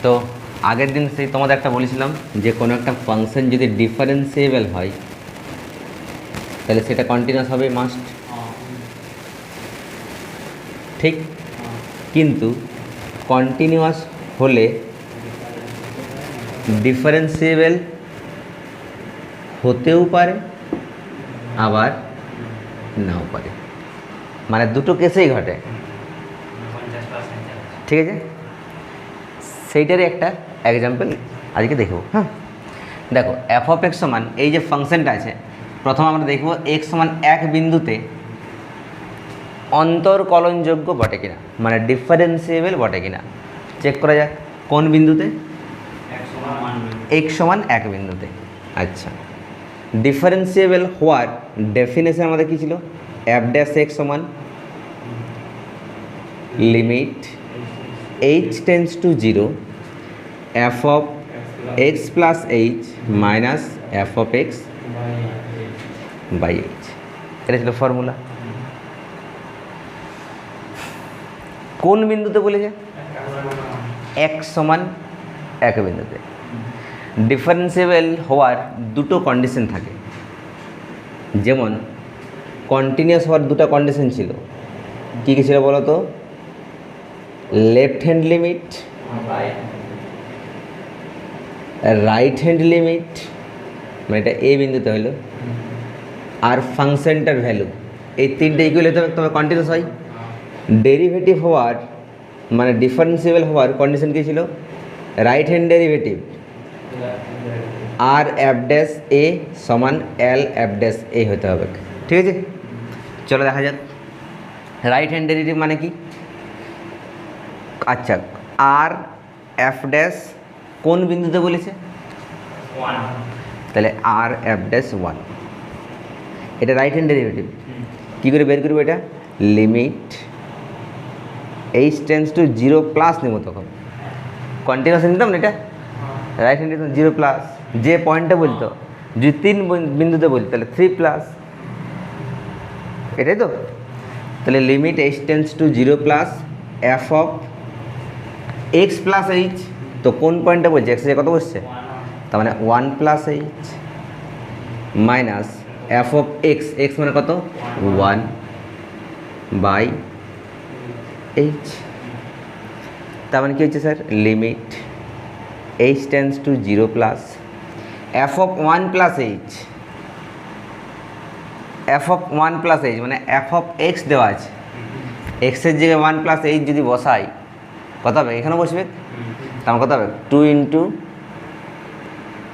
তো আগের দিন সেই তোমাদের একটা বলেছিলাম যে কোনো একটা ফাংশন যদি ডিফারেন্সিয়েবল হয় তাহলে সেটা কন্টিনিউয়াস হবে মাস্ট, ঠিক। কিন্তু কন্টিনিউয়াস হলে ডিফারেন্সিয়েবল হতেও পারে আবার নাও পারে, মানে দুটো কেসেই ঘটে, ঠিক আছে। সেইটারই একটা এক্সাম্পল আজকে দেখব। হ্যাঁ, দেখো এফ অফ এক্স সমান এই যে ফাংশনটা আছে, প্রথম আমরা দেখব এক্স সমান এক বিন্দুতে অন্তর্কলনযোগ্য বটে কিনা, মানে ডিফারেন্সিয়েবল বটে কিনা চেক করা যাক। কোন বিন্দুতে? এক্স সমান এক বিন্দুতে। আচ্ছা, ডিফারেন্সিয়েবল হওয়ার ডেফিনেশন আমাদের কী ছিল? এফ ড্যাশ এক্স সমান limit h tends to zero f of x plus h minus f of x by h. এটা ছিল ফর্মুলা। কোন বিন্দুতে বলেছে? এক্স সমান এক বিন্দুতে। ডিফারেন্সিয়েবল হওয়ার দুটো কন্ডিশন থাকে, যেমন কন্টিনিউয়াস হওয়ার দুটো কন্ডিশন ছিল। কী কী ছিল বলো তো? Left hand limit, right hand limit, মানে এটা এ বিন্দুতে হলো, আর ফাংশনটার ভ্যালু, এই তিনটে ইকুয়াল হতে হবে তবে কন্টিনিউয়াস হয়। ডেরিভেটিভ হওয়ার মানে ডিফারেন্সিয়েবল হওয়ার কন্ডিশন কী ছিল? Right hand derivative R f dash a সমান এল এফ ড্যাশ এ হতে হবে, ঠিক আছে। চলো দেখা যাক রাইট হ্যান্ড ডেরিভেটিভ মানে কি। আচ্ছা, আর এফ ড্যাশ কোন বিন্দুতে বলেছে? তাহলে আর এফ ড্যাশ ওয়ান, এটা রাইট হ্যান্ড ডেরিভেটিভ। কী করে বের করবো এটা? Limit h tends to zero plus নেব, তখন কন্টিনিউয়াস নিতাম না, এটা রাইট হ্যান্ড জিরো প্লাস, যে পয়েন্টে বলতো যদি তিন বিন্দুতে বলতো তাহলে থ্রি প্লাস, এটাই তো। তাহলে limit h tends to zero plus f of x plus h, তো কোন পয়েন্টটা বলছে? এক্সে কত বসছে? তার মানে one plus h minus f of x, x মানে কত? One by h. তার মানে কী হচ্ছে sir? Limit h tends to zero plus f of one plus h, f of one plus h মানে এফ অফ এক্স দেওয়া আছে, এক্সের জায়গায় ওয়ান প্লাস এইচ যদি বসাই কত হবে? এখানে বসবে, তার কত হবে? টু ইন্টু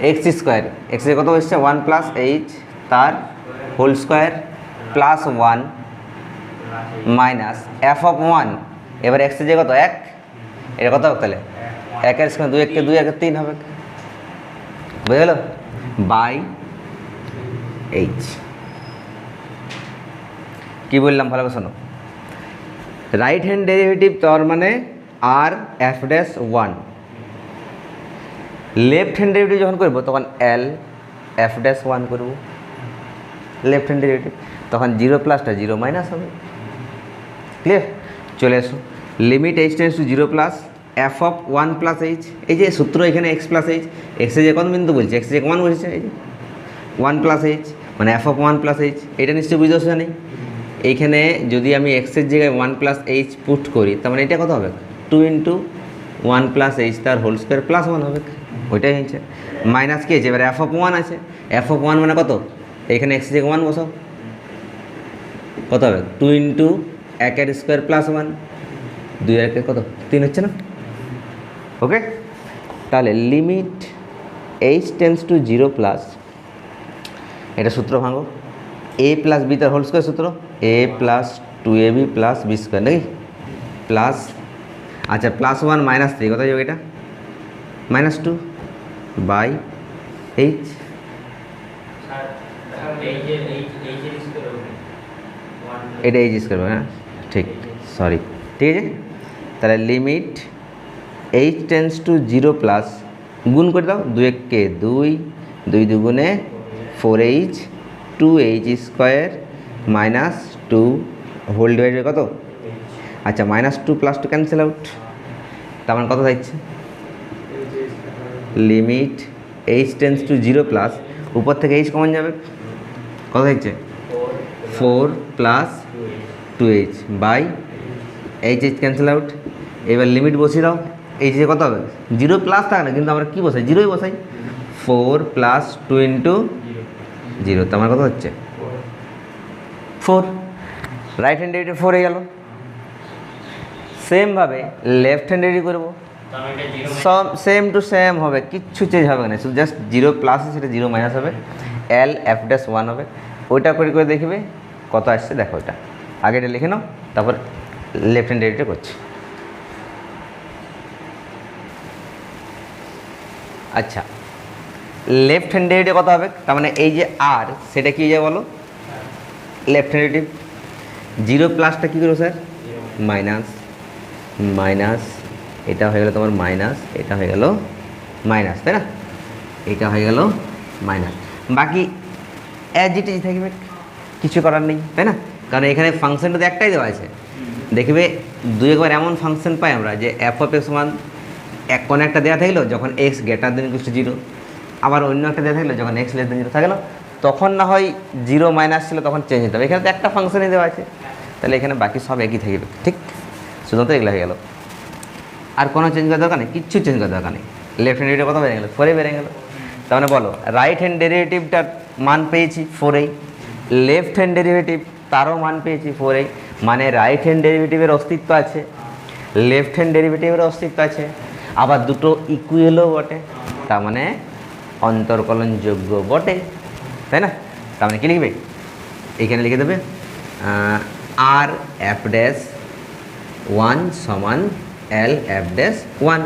এক্স স্কোয়ার, এক্সের কত বসছে? ওয়ান প্লাস এইচ তার whole square plus one minus f of one, এবার এক্সের জায়গায় কত? এক, এটা কত হবে তাহলে? একের স্কোয়ার, দুই একে দুই, একের তিন হবে, বুঝে গেল? By H. কী বললাম ভালো করে শোনো। রাইট হ্যান্ড ডেরিভেটিভ তার মানে R f dash one, left hand derivative যখন করবো তখন এল এফ ড্যাশ ওয়ান করবো লেফট হ্যান্ড ডেরিভেটিভ, তখন জিরো প্লাসটা জিরো মাইনাস হবে। ক্লিয়ার? চলে এসো। Limit h tends to zero plus f of one plus h, এই যে সূত্র এখানে এক্স প্লাস এইচ, এক্সে যে কত বিন্দু বলছে? এক্সে যে ওয়ান বলছে, এই যে ওয়ান প্লাস এইচ মানে f of one plus H, এটা নিশ্চয়ই বুঝতে অসুবিধা নেই। এইখানে যদি আমি এক্সের জায়গায় ওয়ান প্লাস এইচ পুট করি তার মানে এটা কত হবে? Two into one plus h তার হোল স্কোয়ার প্লাস ওয়ান হবে, ওইটাই হচ্ছে। মাইনাস কী আছে? এবার এফ অফ ওয়ান আছে, এফ অফ ওয়ান মানে কত? এখানে এক্সের জায়গায় ওয়ান বসাও, কত হবে? টু ইন্টু একের স্কোয়ার প্লাস ওয়ান, দুই একের কত? তিন হচ্ছে না? ওকে, তাহলে limit h tends to zero plus, এটা সূত্র ভাঙো, এ প্লাস বি তার হোল স্কোয়ার সূত্র, a plus two A b plus b square, নাকি? প্লাস, আচ্ছা প্লাস ওয়ান মাইনাস থ্রি, কোথায় যাবে এটা? Minus two by h. এটা এইচ স্কোয়ার, হ্যাঁ ঠিক, সরি, ঠিক আছে। তাহলে limit h tends to zero plus, গুণ করে দাও, দুই এককে দুই, দুই দুগুণে four h, two h square minus two whole divided কত? আচ্ছা minus two plus two cancel out, তার মানে কত থাকছে? Limit h tends to 0 plus, উপর থেকে এইচ কমন যাবে, কত হচ্ছে 4 plus 2h by h cancel out. এবার লিমিট বসিয়ে দাও, এইচ কত হবে 0 প্লাস থাকে না, কিন্তু আমরা কী বসাই 0ই বসাই। 4 প্লাস 2 ইন্টু 0, তো আমার কত হচ্ছে 4, রাইট হ্যান্ড ডেরিভেটিভ 4 হয়ে গেল। সেমভাবে লেফট হ্যান্ড ডেরিভেটিভ করবো, সব সেম টু সেম হবে, কিচ্ছু চেঞ্জ হবে না, শুধু জাস্ট 0 প্লাস সেটা 0 মাইনাস হবে, এল এফ ড্যাশ 1 হবে। ওইটা করে করে দেখবে কত আসছে, দেখো ওইটা আগে এটা লিখে নাও, তারপর লেফট হ্যান্ড ডেরিভেটিভ করছি। আচ্ছা, লেফট হ্যান্ড ডেরিভেটিভ কত হবে, তার মানে এই যে আর সেটা কী যায় বলো, লেফট হ্যান্ড ডেরিভেটিভ। 0 প্লাসটা কী করবো স্যার, মাইনাস, মাইনাস এটা হয়ে গেল তোমার মাইনাস, এটা হয়ে গেল মাইনাস, তাই না, এটা হয়ে গেল মাইনাস, বাকি অ্যাজ ইট ইজ থাকবে, কিছু করার নেই, তাই না, কারণ এখানে ফাংশনটা তো একটাই দেওয়া আছে। দেখবে দুই একবার এমন ফাংশন পাই আমরা যে এফ অফ এক্স সমান কোনো একটা দেওয়া থাকলো যখন x greater than equal to 0, আবার অন্য একটা দেওয়া থাকলো যখন এক্স লেস দেন 0 থাকলো, তখন না হয় 0 মাইনাস ছিল তখন চেঞ্জ হতে হবে, এখানে তো একটা ফাংশনই দেওয়া আছে, তাহলে এখানে বাকি সব একই থাকবে, ঠিক, শুধুমাত্র এগুলো হয়ে গেল, আর কোনো চেঞ্জ করার দরকার নেই, কিচ্ছু চেঞ্জ করার দরকার নেই। লেফট হ্যান্ড ডেরিভেটিভ কত বেড়ে গেলো, 4 বেড়ে গেলো, তার মানে বলো রাইট হ্যান্ড ডেরিভেটিভটার মান পেয়েছি 4, লেফট হ্যান্ড ডেরিভেটিভ তারও মান পেয়েছি 4, মানে রাইট হ্যান্ড ডেরিভেটিভের অস্তিত্ব আছে, লেফট হ্যান্ড ডেরিভেটিভের অস্তিত্ব আছে, আবার দুটো ইকুয়ালও বটে, তার মানে অন্তর্কলনযোগ্য বটে, তাই না, তার মানে কী লিখবে, এইখানে লিখে দেবে আর এফ ড্যাশ 1 সমান এল এফ ড্যাশ 1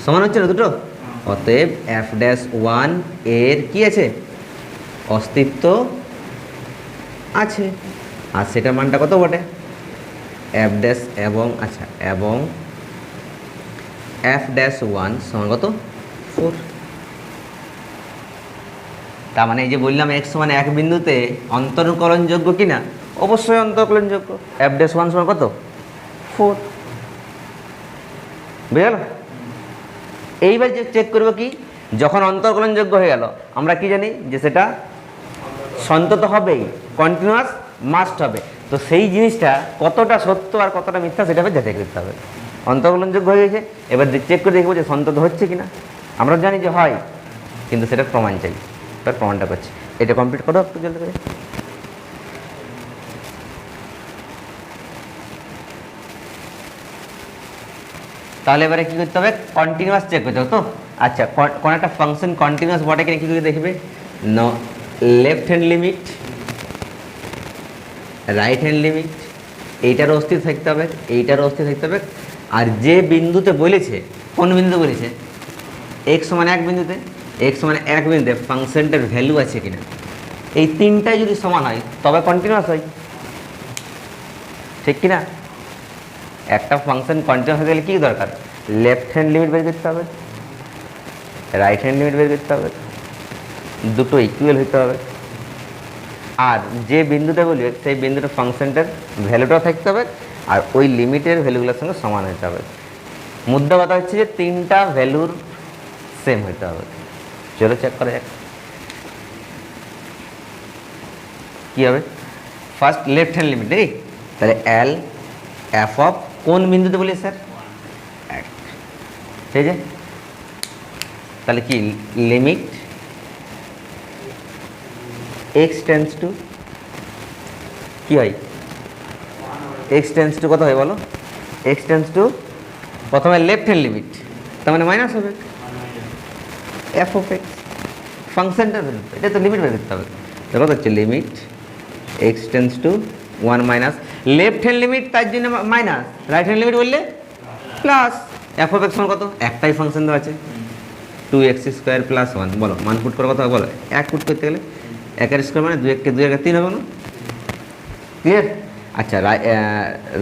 সমান হচ্ছে না দুটো, অতএব এফ ড্যাশ 1 এর কী আছে, অস্তিত্ব আছে, আর সেটার মানটা কত বটে, এফ ড্যাশ এবং আচ্ছা এবং এফ ড্যাশ 1 সমান কত 4, তার মানে এই যে বললাম এক্স সমান এক বিন্দুতে অন্তর্কলনযোগ্য কিনা, অবশ্যই অন্তর্কলনযোগ্য, এফ ড্যাশ 1 সমান কত 4, বুঝে গেল। এইবার যে চেক করবো কি, যখন অন্তর্কলনযোগ্য হয়ে গেল আমরা কি জানি যে সেটা সন্তত হবেই, কন্টিনিউয়াস মাস্ট হবে, তো সেই জিনিসটা কতটা সত্য আর কতটা মিথ্যা সেটা যাচাই করতে হবে। অন্তর্কলনযোগ্য হয়ে গেছে, এবার চেক করে দেখবো যে সন্তত হচ্ছে কিনা, আমরা জানি যে হয়, কিন্তু সেটা প্রমাণ চাই, এবার প্রমাণটা করছি, এটা কমপ্লিট করো একটু জলদি করে। তাহলে এবারে কী করতে হবে, কন্টিনিউয়াস চেক করতে হবে তো। আচ্ছা, কোনো একটা ফাংশন কন্টিনিউয়াস বটে কিনা কী করে দেখবে, left hand limit, right hand limit, এইটারও অস্তিত্ব থাকতে হবে, এইটারও অস্তিত্ব থাকতে হবে, আর যে বিন্দুতে বলেছে, কোন বিন্দুতে বলেছে, এক্স সমান এক বিন্দুতে, এক্স সমান এক বিন্দুতে ফাংশনটার ভ্যালু আছে কিনা, এই তিনটাই যদি সমান হয় তবে কন্টিনিউয়াস হয়, ঠিক কিনা। একটা ফাংশন কন্টিনিউয়াস হতে গেলে কী দরকার, লেফট হ্যান্ড লিমিট বের করতে হবে, রাইট হ্যান্ড লিমিট বের করতে হবে, দুটো ইকুয়াল হতে হবে, আর যে বিন্দুতে বলবে সেই বিন্দুটা ফাংশনটার ভ্যালুটাও থাকতে হবে, আর ওই লিমিটের ভ্যালুগুলোর সঙ্গে সমান হতে হবে। মুদ্রা কথা হচ্ছে যে তিনটা ভ্যালুর সেম হতে হবে। চলো চেক করা যাক কী হবে। ফার্স্ট লেফট হ্যান্ড লিমিট নাকি, তাহলে এল এফ অফ কোন বিন্দুতে বলি স্যার, এক, ঠিক আছে, তাহলে কি লিমিট এক্স টেন্স টু কী হয়, এক্স টেন্স টু কত হয় বলো, এক্স টেন্স টু প্রথমে লেফট হ্যান্ড লিমিট, তার মানে মাইনাস হবে এফ অফ এক্স, ফাংশনটার ভ্যালু, এটা তো লিমিট বের করতে হবে, কত হচ্ছে limit x tends to 1 minus, left hand limit তার জন্য মাইনাস, রাইট হ্যান্ড লিমিট বললে প্লাস, এফ অফ এক্স কত, একটাই ফাংশন দেওয়া আছে 2x স্কোয়ার প্লাস 1, বলো মান পুট করার কথা বলো, এক পুট করতে গেলে একের স্কোয়ার মানে 2 × 2 = 3 হবে না, ক্লিয়ার। আচ্ছা,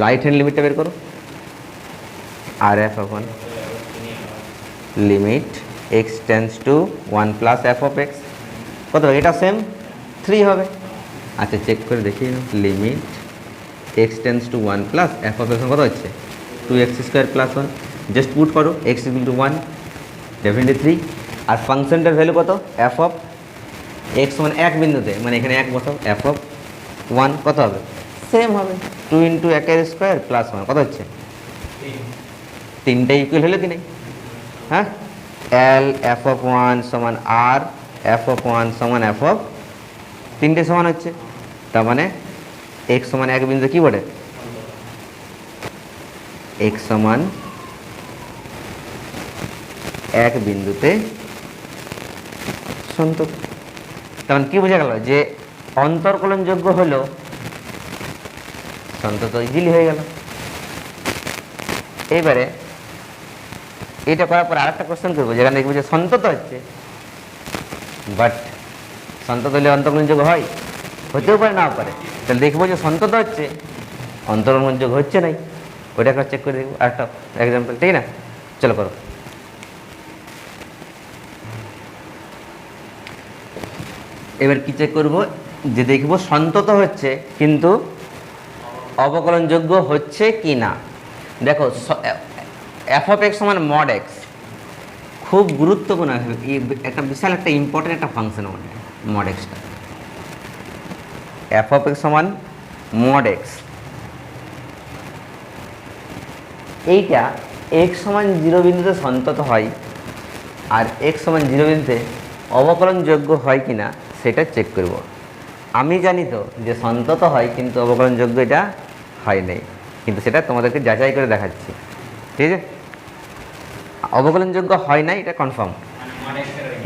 রাইট হ্যান্ড লিমিটটা বের করো, আর f of 1 limit x tends to 1 plus f of x কত, এটা সেম 3 হবে। আচ্ছা, চেক করে দেখি, limit x tends to 1 plus f of x কত হচ্ছে 2x square plus 1, just put করো, এক্স ইকুয়াল টু 1 ডেফিনেটলি 3, আর ফাংশনটার ভ্যালু কত, এফ অফ এক্স সমান এক বিন্দুতে, মানে এখানে এক বসাও, এফ অফ ওয়ান কত হবে, সেম হবে 2 ইন্টু একের স্কোয়ার প্লাস ওয়ান কত হচ্ছে, তিনটা ইকুয়াল হলো কি নেই, হ্যাঁ, এল এফ অফ ওয়ান সমান আর এফ অফ ওয়ান সমান এফ অফ, তিনটে সমান হচ্ছে, তার মানে এক্স সমান এক বিন্দুতে কি বলে, এক্স সমান এক বিন্দুতে সন্তত। তখন কি বোঝা গেল যে অন্তর্কলনযোগ্য হলো সন্তত, ইজিলি হয়ে গেল। এইবারে এটা করার পর আরেকটা কোশ্চেন করবো, যেখানে দেখবো যে সন্তত হচ্ছে, বাট সন্তত হলে অন্তর্কলনযোগ্য হয়, হতেও পারে না পারে, তাহলে দেখবো যে সন্তত হচ্ছে অন্তর্কলনযোগ্য হচ্ছে নাই, ওইটা একটা চেক করে দেখবো। আরেকটা এক্সাম্পল, ঠিক না, চলো করো। এবার কি চেক করব, যে দেখব সন্তত হচ্ছে কিন্তু অবকলনযোগ্য হচ্ছে কি না। দেখো এফ অফ এক্স সমান মড এক্স, খুব গুরুত্বপূর্ণ একটা বিশাল একটা ইম্পর্টেন্ট একটা function mod extra. F of x সমান মড এক্স, এইটা এক্স সমান 0 বিন্দুতে সন্তত হয়, আর এক্স সমান 0 বিন্দুতে অবকলনযোগ্য হয় কি না সেটা চেক করব। আমি জানি তো যে সন্তত হয় কিন্তু অবকলনযোগ্য এটা হয় নাই, কিন্তু সেটা তোমাদেরকে যাচাই করে দেখাচ্ছি, ঠিক আছে। অবকলনযোগ্য হয় না এটা কনফার্ম,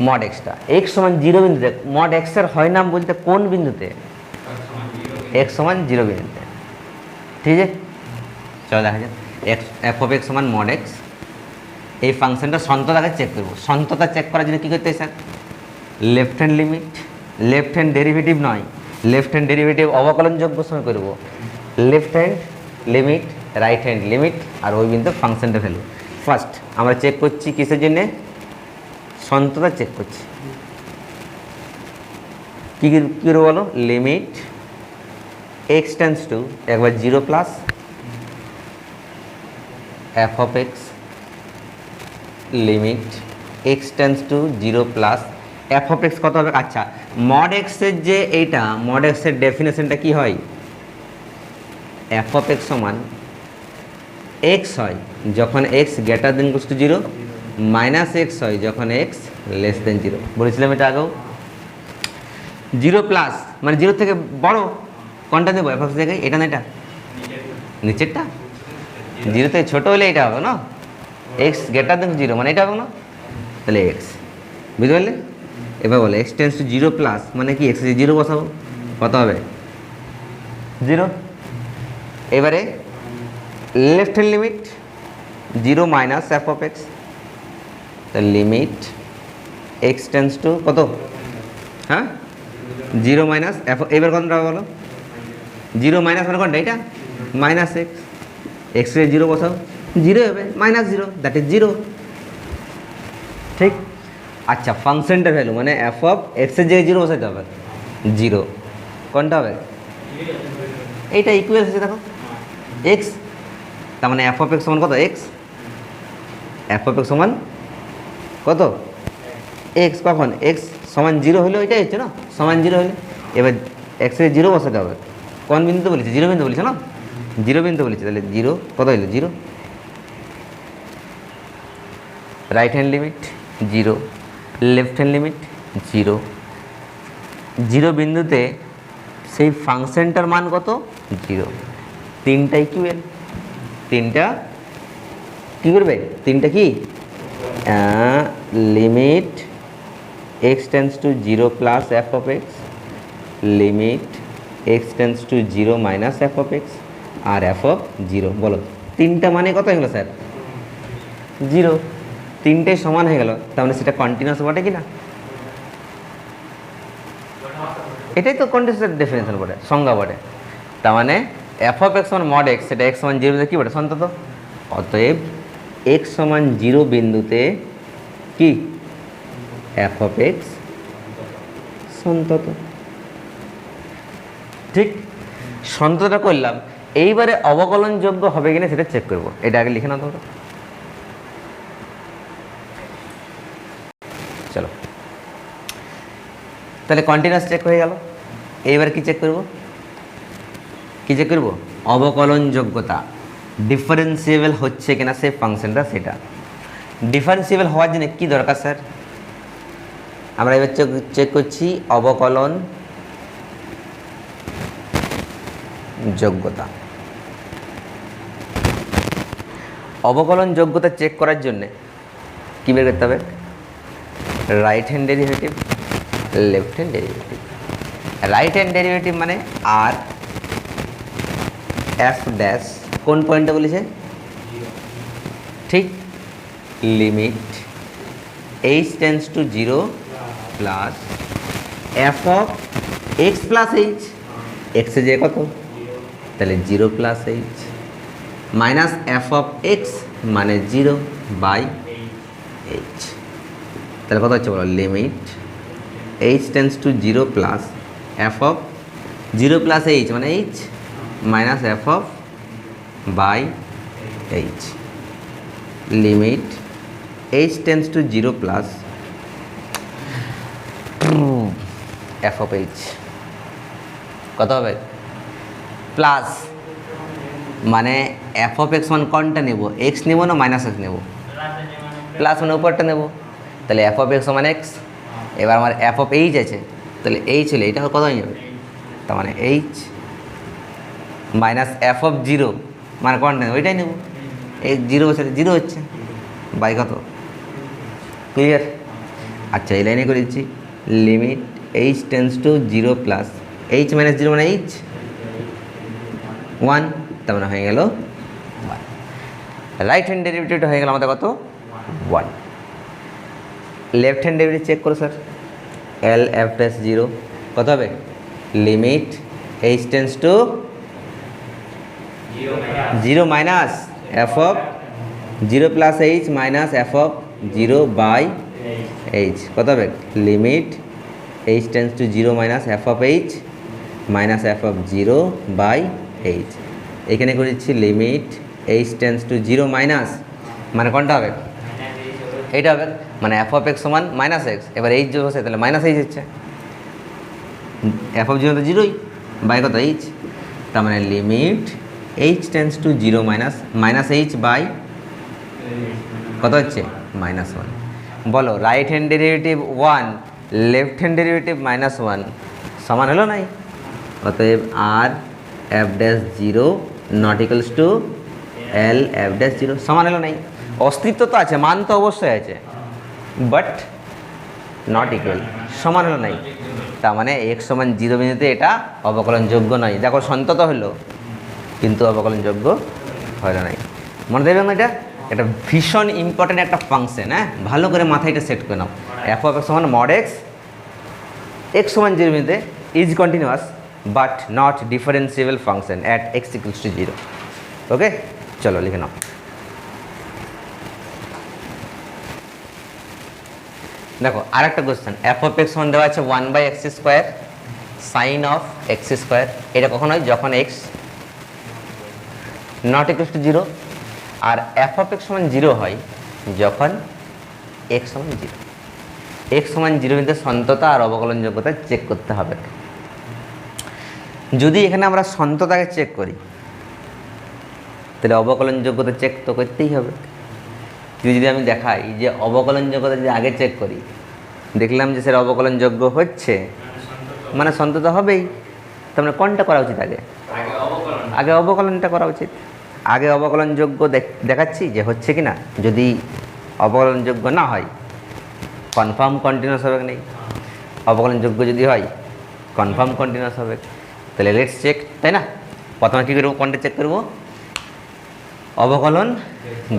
মড এক্সটা এক্স সমান 0 বিন্দুতে, মড এক্সের হয় না বলতে কোন বিন্দুতে, এক্স সমান 0 বিন্দুতে, ঠিক আছে। চলো দেখা যাক, এফ অফ এক্স সমান মড এক্স, এই ফাংশনটা সন্ততাকে চেক করবো। সন্ততা চেক করার জন্য কী করতে হয় sir, left hand limit, left hand derivative নয়, লেফট হ্যান্ড ডেরিভেটিভ অবকলনযোগ্য সময় করব, left hand limit, right hand limit, আর ওই বিন্দু ফাংশনটা ভ্যালু। ফার্স্ট আমরা চেক করছি কিসের জন্যে, সন্ততা চেক করছি। কী করবো বলো, লিমিট এক্স টেন্স টু একবার 0 plus f of x, limit x tends to 0 plus f of x কত হবে, আচ্ছা মড এক্সের যে এইটা মড এক্সের ডেফিনেশনটা কি হয়, এফ অফ এক্স সমান এক্স হয় যখন x greater than equals to 0, minus x হয় যখন এক্স লেস দেন 0, বলেছিলাম এটা আগেও। 0 প্লাস মানে 0 থেকে বড় কোনটা দেবো, এফ অফ এক্স জায়গায় এটা না এটা নিচেরটা, 0 থেকে ছোটো হলে এটা হবে না, এক্স গ্রেটার দেন 0 মানে এটা হবে না, তাহলে এক্স, বুঝতে পারলে। এবার বলে এক্স টেন্স টু 0 প্লাস মানে কি, এক্স 0 বসাবো কত হবে 0। এবারে left hand limit 0 minus f of x, তাহলে লিমিট এক্স টেন্স টু কত, হ্যাঁ 0 মাইনাস এফ, এবার কতটা বলো 0 মাইনাস মানে কোনটা এটা, মাইনাস এক্স, এক্সের 0 বসাও 0 হবে, মাইনাস 0 দ্যাট ইজ 0, ঠিক। আচ্ছা ফাংশনটা ভ্যালু মানে এফ অফ এক্সের জায়গায় 0 বসাইতে হবে, 0 কোনটা হবে, এইটা ইকুয়াল আছে দেখো এক্স, তার মানে এফ অফ এক্স সমান কত, এক্স, এফ অফ এক্স সমান কত এক্স, কখন এক্স সমান 0 হলে ওইটাই হচ্ছে না, সমান 0 হলে। এবার এক্সের 0 বসাতে হবে, কোন বিন্দুতে বলেছে, 0 বিন্দু বলেছে না, 0 বিন্দু বলেছে, তাহলে 0 কত হলো 0, right hand limit 0, left hand limit 0, 0 বিন্দুতে সেই ফাংশনটার মান কত 0, তিনটা ইকুয়াল, তিনটা কী করবে, তিনটা কি limit x tends to 0 plus f of x, limit x tends to 0 minus f of x, আর এফ অফ 0, বলো তিনটা মানে কত হয়ে গেলো স্যার 0, তিনটেই সমান হয়ে গেল, তার মানে সেটা কন্টিনিউয়াস বটে কি না, এটাই তো কন্টিনিউয়াস ডেফিনেশন বটে, সংজ্ঞা বটে। তার মানে এফ অফ এক্স সমান মড এক্স, সেটা এক্স সমান 0 কী বটে, সন্তত। অতএব এক্স সমান 0 বিন্দুতে কি এফ অফ এক্স সন্তত, ঠিক। সন্ততটা করলাম, এইবারে অবকলনযোগ্য হবে কিনা সেটা চেক করবো, এটা আগে লিখে নাও তোমরা। চলো, তাহলে কন্টিনিউয়াস চেক হয়ে গেল। এইবার কি চেক করব, কি চেক করব? অবকলনযোগ্যতা, ডিফারেন্সিয়েবল হচ্ছে কিনা সেই ফাংশনটা, সেটা ডিফারেন্সিয়েবল হওয়ার জন্য কী দরকার স্যার? আমরা এবার চেক করছি অবকলন যোগ্যতা। অবকলন যোগ্যতা চেক করার জন্যে কী বের করতে হবে? Right hand derivative, left hand derivative. Right hand derivative মানে আর এফ ড্যাশ কোন পয়েন্টে বলেছে? ঠিক, limit h tends to 0 plus f of x plus h, এক্সে যে কত, তাহলে 0 plus h minus f of x মানে 0 বাই এইচ। তাহলে কত হচ্ছে বলো? Limit h tends to 0 plus f of 0 plus h মানে h minus f of by h. Limit h tends to 0 plus f of H কত হবে? Plus মানে f of x মানে কোনটা নেব? এক্স নেব না মাইনাস এক্স নেব? প্লাস মানে উপরটা নেব, তাহলে এফ অফ এক্স মানে এক্স। এবার আমার এফ অফ এইচ আছে, তাহলে এইচ হলে এটা কত হয়ে যাবে? তার মানে এইচ মাইনাস এফ অফ 0 মানে কোনটা নেব? ওইটাই নেব। এই 0 বসে 0 হচ্ছে বাই কত? ক্লিয়ার? আচ্ছা, এই লাইনে করে দিচ্ছি limit h tends to 0 plus h minus 0 মানে এইচ 1, তার মানে হয়ে গেল 1। রাইট হ্যান্ড ডেরিভেটিভটা হয়ে গেল আমাদের কত? 1। লেফট হ্যান্ড ডেরিভেটিভ চেক করো স্যার। এল এফ ড্যাশ 0 কত হবে? Limit h tends to 0 minus f of 0 plus h minus f of 0 by h কত হবে? Limit h tends to 0 minus f of h minus f of 0 by h. এখানে করে দিচ্ছি limit h tends to 0 minus মানে কোনটা হবে? এইটা হবে, মানে এফ অফ এক্স সমান মাইনাস এক্স। এবার এইচ যে বসে তাহলে মাইনাস এইচ হচ্ছে, এফ অফ 0 তো 0ই বাই কত? এইচ। তার মানে limit h tends to 0 minus minus h by কত হচ্ছে? মাইনাস 1। বলো right hand derivative 1, left hand derivative -1 সমান হলো নাই? অতএব R f dash 0 not equals to L f dash 0 সমান হলো নাই? অস্তিত্ব তো আছে, মান তো অবশ্যই আছে, বাট নট ইকুয়াল, সমান হলো নাই। তার মানে এক্স সমান 0 বিন্দুতে এটা অবকলনযোগ্য নয়। দেখো সন্তত হলো কিন্তু অবকলনযোগ্য হলো নাই। মনে দেবেন এটা, এটা ভীষণ ইম্পর্টেন্ট একটা ফাংশন। হ্যাঁ, ভালো করে মাথায় এটা সেট করে নাও। এফ অফ এক্স সমান মড এক্স, এক্স সমান 0 বিন্দুতে is continuous but not differentiable function at x equals to 0। ওকে, চলো লিখে নাও। দেখো আরেকটা কোশ্চেন, এফ অফ এক্স সমান দেওয়া আছে 1/x² সাইন অফ x²। এটা কখন হয়? যখন এক্স নট ইকুয়ালস টু 0। আর এফ অফ এক্স সমান 0 হয় যখন এক্স সমান 0। এক্স সমান 0 বিন্দুতে সন্ততা আর অবকলনযোগ্যতা চেক করতে হবে। যদি এখানে আমরা সন্ততাকে চেক করি তাহলে অবকলনযোগ্যতা চেক তো করতেই হবে। যদি আমি দেখাই যে অবকলনযোগ্যতা যদি আগে চেক করি, দেখলাম যে সেটা অবকলনযোগ্য হচ্ছে, মানে সন্ততা হবেই। তার মানে কোনটা করা উচিত? আগে অবকলনটা করা উচিত। আগে অবকলনযোগ্য দেখাচ্ছি যে হচ্ছে কি না। যদি অবকলনযোগ্য না হয় কনফার্ম কন্টিনিউয়াস হবে নেই, অবকলনযোগ্য যদি হয় কনফার্ম কন্টিনিউয়াস হবে। তাহলে লেটস চেক, তাই না? প্রথমে কী করবো? কোনটা চেক করবো? অবকলন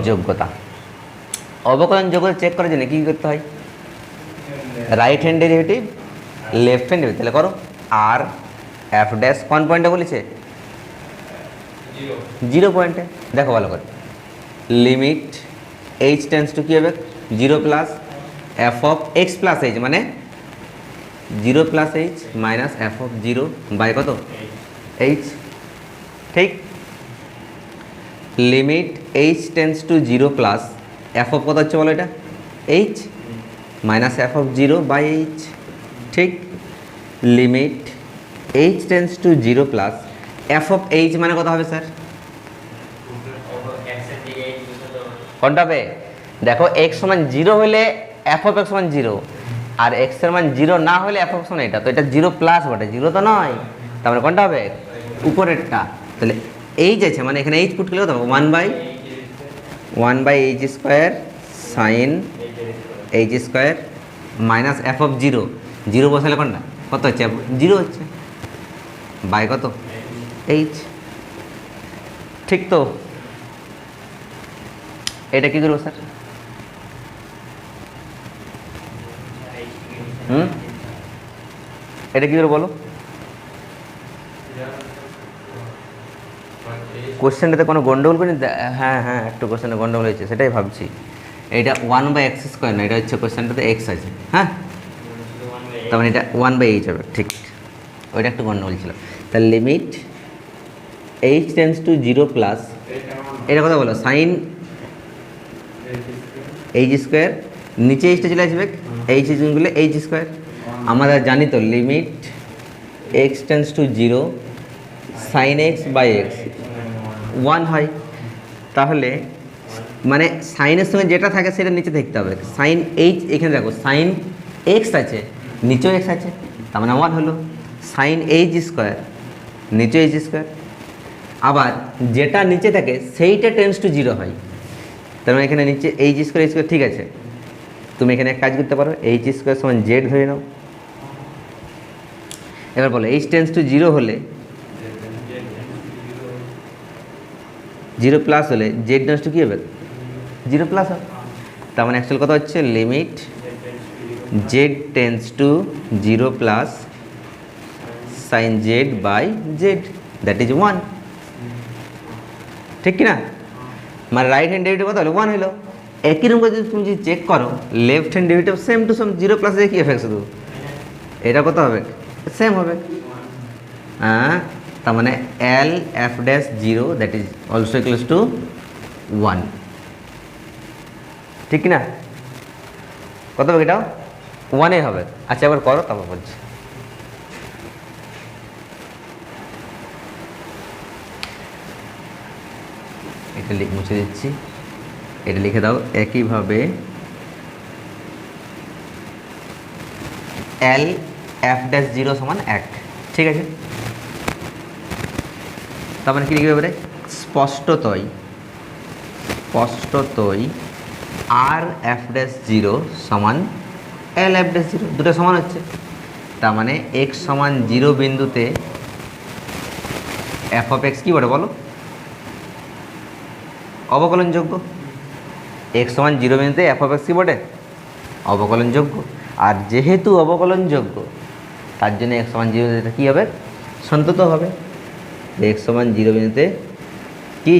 যোগ্যতা। অবকলন যোগ্যতা চেক করার জন্য কী করতে হয়? Right hand derivative, left hand derivative. তাহলে করো আর এফ ড্যাশ কোন পয়েন্টে বলেছে? 0 পয়েন্টে। দেখো ভালো করে, লিমিট এইচ টেন্স টু কী হবে? 0 plus f of x plus h মানে 0 plus h minus f of 0 by কত? এইচ। ঠিক, limit h tends to 0 plus f of কত হচ্ছে বলো? এটা h minus f of zero by h, ঠিক। Limit h tends to zero plus f of h মানে কত হবে স্যার? কোনটা হবে? দেখো এক্স সমান জিরো হলে এফ অফ এক্স সমান জিরো, আর এক্স এর মান জিরো না হলে এফ অফ সমান এটা, তো এটা জিরো প্লাস বটে, জিরো তো নয়, তার মানে কোনটা হবে? উপরেরটা। তাহলে এইচ আছে মানে এখানে এইচ পুট করলে কত হবে? One by h square sine h square minus f of zero, zero বসালে কোনটা কত হচ্ছে? জিরো হচ্ছে, বাই কত? এইচ, ঠিক তো? এটা কি করবো স্যার? এটা কি করে বলো? কোশ্চেনটাতে কোনো গন্ডগোল করিনি? হ্যাঁ হ্যাঁ, একটু কোশ্চেনে গন্ডগোল হয়েছে, সেটাই ভাবছি। এটা ওয়ান বাই এক্স স্কোয়ার না, এটা হচ্ছে কোশ্চেনটাতে এক্স আছে, হ্যাঁ, তার মানে এটা ওয়ান বাই এইচ হবে, ঠিক। ওইটা একটু গন্ডগোল ছিল। তাহলে limit h tends to zero plus, এটা কথা বলো, সাইন এইচ স্কোয়ার, নিচে এইচটা চলে আসবে, এইচ গুণগুলো এইচ স্কোয়ার। আমরা জানি তো limit x tends to zero sine x by x one হয়। তাহলে মানে সাইনের সঙ্গে যেটা থাকে সেটা নিচে দেখতে হবে। সাইন এইচ এখানে দেখো, সাইন এক্স আছে, নিচেও এক্স আছে, তার মানে ওয়ান হলো। সাইন এইচ স্কোয়ার, নিচে এইচ স্কোয়ার, আবার যেটা নিচে থাকে সেইটা টেন্স টু জিরো হয়, তার মানে এখানে নিচে এইচ স্কোয়ার ঠিক আছে। তুমি এখানে এক কাজ করতে পারো, এইচ স্কোয়ার সমান জেড ধরে নাও। এবার বলো এইচ টেন্স টু জিরো হলে, জিরো প্লাস হলে জেড টেন্স টু কী হবে? জিরো প্লাস হবে। তার মানে অ্যাকচুয়াল কথা হচ্ছে limit z tends to zero plus sine z by z, that is one, ঠিক কিনা? মানে রাইট হ্যান্ড ডেরিভেটিভ কত হলো? ওয়ান হলো। একই রকম যদি তুমি যদি চেক করো left hand derivative same to same, zero plus কি এফেক্ট শুধু, এটা কত হবে? সেম হবে। হ্যাঁ, তার মানে এল f dash zero that is also equals to one, ঠিক কিনা? কত হবে? এটাও ওয়ানে হবে। আচ্ছা এবার করো, তারপর বলছি। এটা মুছে দিচ্ছি, এটা লিখে দাও। একইভাবে এল এফ ড্যাশ জিরো সমান এক, ঠিক আছে? তার মানে কী লিখবে এবারে? স্পষ্টতই আর এফ ড্যাশ জিরো সমান এল এফ ড্যাশ জিরো, দুটো সমান হচ্ছে। তার মানে এক্স সমান জিরো বিন্দুতে এফ অফ এক্স কী বলে বলো? অবকলনযোগ্য। এক্স সমান জিরো বিন্দুতে এফ অফ এক্স কী বটে? অবকলনযোগ্য। আর যেহেতু অবকলনযোগ্য তার জন্য এক্স সমান জিরো বিন্দুতে কী হবে? সন্তত হবে। এক্স সমান জিরো বিন্দুতে কি?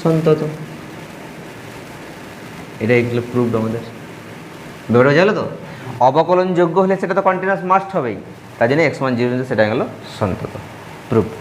সন্তত। এটা এগুলো প্রুভড আমাদের। ব্যাপারটা জানো তো? অবকলনযোগ্য হলে সেটা তো কন্টিনিউয়াস মাস্ট হবেই, তার জন্য এক্স সমান জিরো বিন্দুতে সেটা গেল সন্তত, প্রুভড।